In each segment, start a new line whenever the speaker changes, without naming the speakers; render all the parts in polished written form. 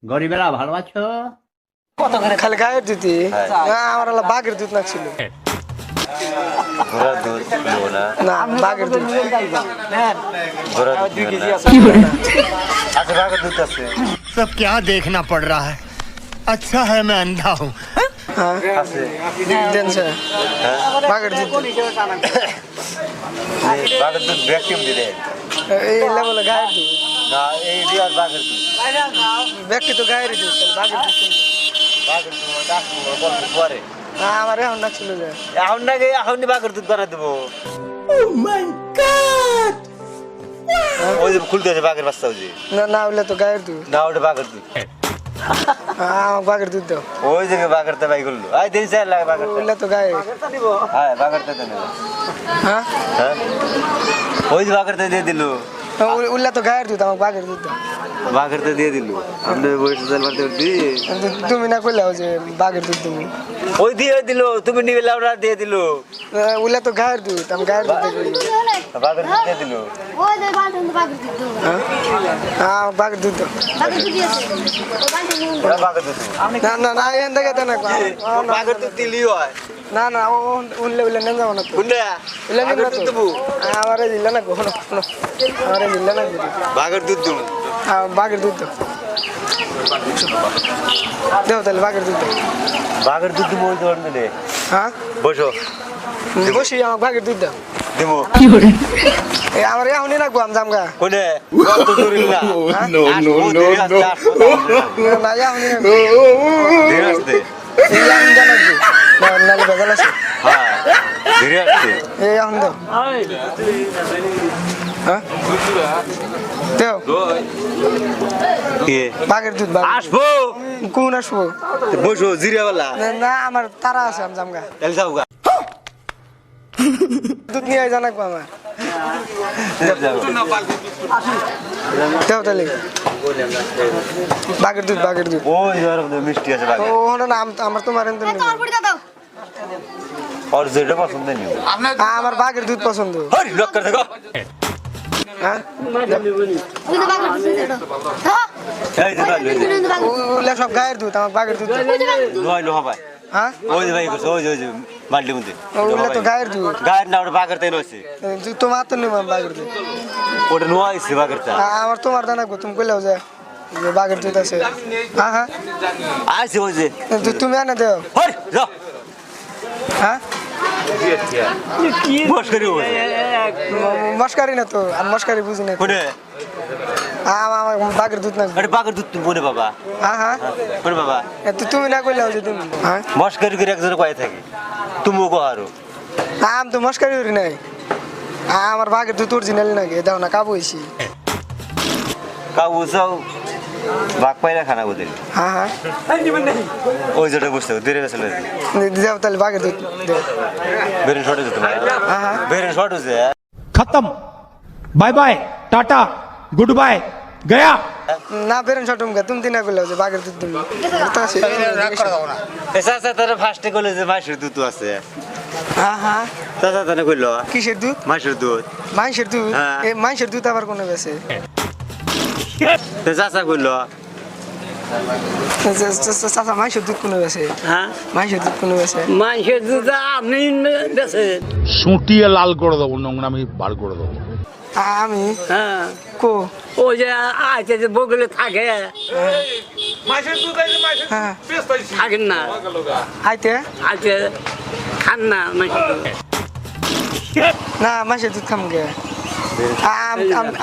গরিবেরা ভালো আছো?
কত করে খালি গায়ের দুধই আমার হলো বাঘের দুধ না ছিল
ঘোড়ার দুধ নেবো না।
না বাঘের দুধ
ঘোড়ার দুধ নেবেন না। আচ্ছা বাঘের দুধ আছে।
सब क्या देखना पड़ रहा है। अच्छा है मैं अंधा हूँ।
হ্যাঁ
আছে।
দেন স্যার
হ্যাঁ
বাঘের দুধ
বাঘের দুধ ভ্যাকুয়াম দিলে
এই লেভেলে গায়ের দুধ
না এই রিয়ার বাঘের দুধ
ব্যক্তি তো গায়ের দুধ বাঘের দুধ
বাঘের দুধ আসবো গল্প পরে
না আমার এখন না ছিল যে
এখন না গিয়ে এখন বাঘের দুধ বানা দেবো ওই যে খুলতে আছে বাঘের বাচ্চা ওই যে
না না হলে তো গায়ের দুধ
না ওটা বাঘের দুধ
আমার বাঘের দুধ দাও
ওই যে বাঘের তে বাই করলো আই দিন স্যার লাগে বাঘের
হলে তো গায়ে
হ্যাঁ বাঘের তে নেবে
হ্যাঁ
হ্যাঁ ওই যে বাঘের তে দিয়ে দিল
উল্লা তো গায়ের দুধ আমার বাঘের দুধ দাও
বাঘের তে দিয়ে দিল আপনি বসে তেল মারতে দি
তুমি না কইলাও যে বাঘের দুধ তুমি
ওই দিয়ে দিল তুমি নিবে লাউডা দিয়ে দিল
উল্লা তো গায়ের দুধ আমি গায়ের দুধ দেখি
বাঘের দুধ দিয়ে দিল
ওই যে বালতিতে বাগের দুধ দাও।
হ্যাঁ বাঘের দুধ দাও
বাগের দুধ দিয়েছে। ওই বালতিতে নুন দাও।
ওরা বাঘের দুধ
না না না এখান থেকে দেন
বাঘের দুধ দিলি হয়
না না উল্লে উল্লে নেন যাবো না তো
বুঝলে
উল্লে নিন না
বাঘের দুধ
তো
দেবো
আমারে দিলে না গো আমারে দিলে না গো
বাঘের দুধ দেবো
বাঘের দুধ দাও দেও তাহলে বাঘের দুধ দাও
বাঘের দুধ দেবো ওই তো দিলে
হ্যাঁ
বসো
বসি আমার বাঘের দুধ দাও
দেবো
আমার এখনই না গো আমি জামগা
কোনে কত দূরিল না
No, no, no, no.
না এখনই না
ধীরে আসতে
এখন জানা গো নালে বেজাল আছে
হ্যাঁ ধীরে আসতে
এই এখন দাও হ্যাঁ দেও
কে
বাঘের দুধ বাঘ
আসবো
কোন আসবো
বসো জিরাওয়ালা
না আমার তারা আছে আমি জামগা
তাহলে যাও গা
দুধ নিয়ে জানা গো আমার
যাও
দেও তাহলে বাঘের দুধ বাঘের দুধ
ওই ধরো মিষ্টি আছে বাঘের
ও হলো না আমার তোমার এনতে
এই তোমার বুড়িটা দাও।
আর যেটা পছন্দ নেই
আমার বাঘের দুধ পছন্দ
হরি লক করে দেখো
হ্যাঁ
ওই যে বাগের দুধ দিয়েছে দাও। দাও।
এই যে বাঘ
ওই যে বাগের দুধ।
ওগুলা সব গায়ের দুধ আমার বাঘের দুধ দাও।
ওই যে বাগের দুধ।
নয় লোহা ভাই
হ্যাঁ
ওই যে ভাই করছে ওই যে বাল্টি মধ্যে
ওগুলা তো গায়ের দুধ
গায়ের না ওটা বাঘের তাই নইছে
তোমার তো নেব বাঘের দুধ
ওটা নোয়া আইছে বাঘের তা
আমার তোমার জানা গো তুমি কইলাও যে বাঘের দুধ আছে হ্যাঁ হ্যাঁ
আইছে ওই যে
তুমি আনে দেও
হরি যাও
হ্যাঁ
বস করি ওই
মস্কারি না তো আমি মস্কারি বুঝি না
কোনে
আমার বাঘের দুধ না
আরে বাঘের দুধ তুমি বনে বাবা
হ্যাঁ হ্যাঁ
বনে বাবা
তুমি না কইলাও যে তুমি হ্যাঁ
মস্কারি করে একজন কয়ে থাকে তুমিও কহারো
আমি তো মস্কারি করি নাই আমার বাঘের দুধ অরিজিনাল নাকি দাও না কাবু হইছি
কাউ যাও বাঘ পাইরা খানা বদল
হ্যাঁ হ্যাঁ
ওই যেটা বুঝতে ধীরে গেছিল
দাও তাহলে বাঘের দুধ দেও
বেরেন শর্ট হয়েছে তোমার
হ্যাঁ হ্যাঁ
বেরেন শর্ট হয়েছে
खत्म bye bye ta ta good bye गया
না বেরেন শটম গা তুমি দিনা কইলাও যে বাঘের দুধ তুমি তো আছে
এসা এসা তারা ফার্স্টে কইলো যে মাছের দুধ আছে
হ্যাঁ হ্যাঁ
চাচা তানে কইলো
কিসের দুধ
মাছের দুধ
মাংসের দুধ
হ্যাঁ।
এই মাংসের দুধ আবার কোনো বেছে
তো চাচা কইলো
চাচা মাংসের দুধ কোনো বেছে
হ্যাঁ
মাংসের দুধ কোনো বেছে
মানুষের দুধ আপনি বেছে
সুটিয়ে লাল করে দেবো নোংরামি বার করে দেবো
আমি
হ্যাঁ
কো
ওই যে আইতে যে বগলে থাকে
হ্যাঁ
থাকেন না
আইতে
আইতে খান না মানুষের দুধ
না মাংসের দুধ খাম গে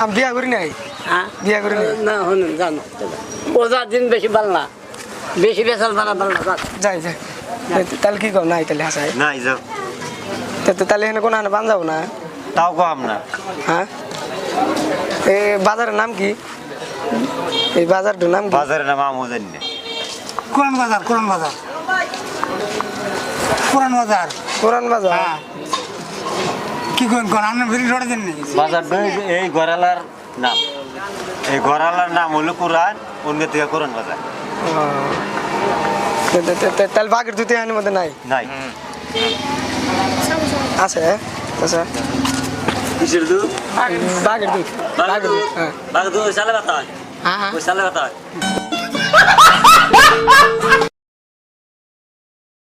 আমি বিয়া করি নাই
হ্যাঁ
বিয়া করি নাই
না শুনুন জানো বোঝার দিন বেশি ভালো না বেশি বেসাল ভালো ভালো না
যাই যাই তাহলে কি কম নাই তাহলে হাসাই
নাই যাও
তাহলে এখানে কোনো আনে বান যাবো না
তাও কম না
হ্যাঁ এই বাজারের নাম কি এই বাজারটার নাম কি
বাজারে না মামু জানি না
কোরআন বাজার কোরআন বাজার কোরআন বাজার
পুরান বাজার
হ্যাঁ কি কোন কোন আপনি বেরি রড়ে দেন নাকি
বাজার এই গড়ালার নাম এই গড়ালার নাম হলো কোরআন অন্য থেকে কোরআন বাজার
তাহলে বাঘের দুধ এখানের মধ্যে নাই
নাই
আছে আচ্ছা
কিসের দুধ
বাঘের দুধ বাঘের দুধ হ্যাঁ
বাঘ দুধ সালে কথা হয়
হ্যাঁ হ্যাঁ
ওই সালে কথা হয়